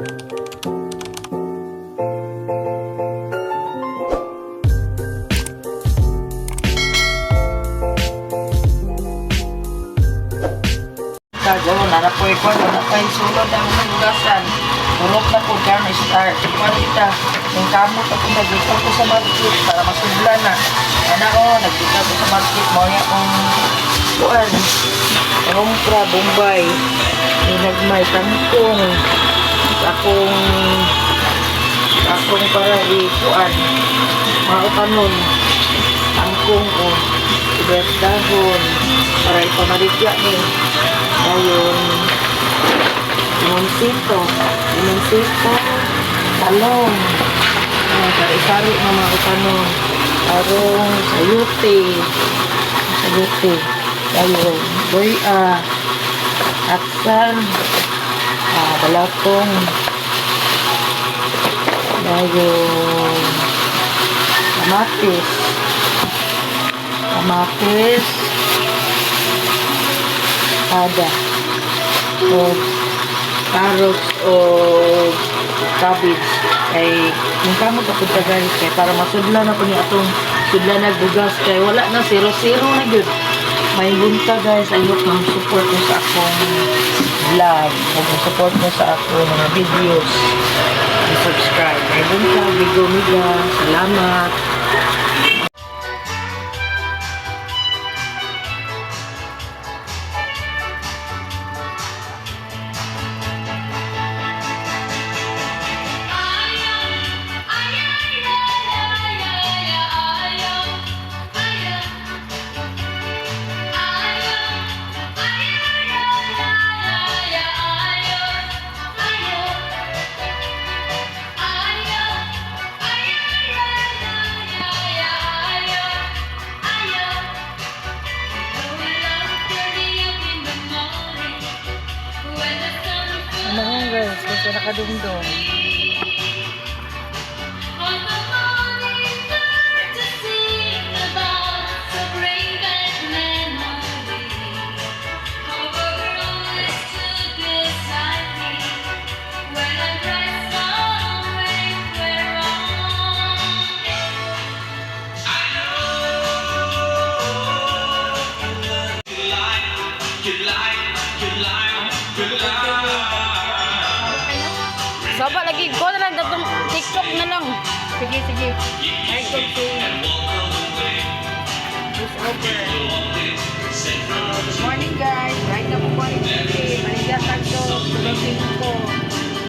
Gawin na na po ikaw, na tayo sulod ang hugasan. Tulog na po dyan, start. Ikuan kita, yung kamot ako nagdito ko sa market para masubla na. Ano o, nagdito ko sa market, mauya kong kuan. Rumpra, Bombay. Nagmay tangkong. Akong para ikuan. Mga utanon. Tangkong o. Ibet dahon. Para ipamaligya ni. Ayun. Limoncito, talong, sari-sari na mga utanong, tarong, sayute, ayun, boya, aksan, balatong, ayun, kamatis, ada, carrots o cabbage kay yung kamot ako guys kay para masudla na po niya atong sudla nagbugas kay wala na zero na yun. May bunta guys, I hope na support mo sa akong vlog, support mo sa akong mga videos, subscribe. May bunta, bigo miga, salamat. Ano guys, kasi nakadungdong. Saba lagi ko na lang datong TikTok na lang. Sige. I could say it's over. Good morning guys. Right na po po rin. Manigasag to. Tulog ko.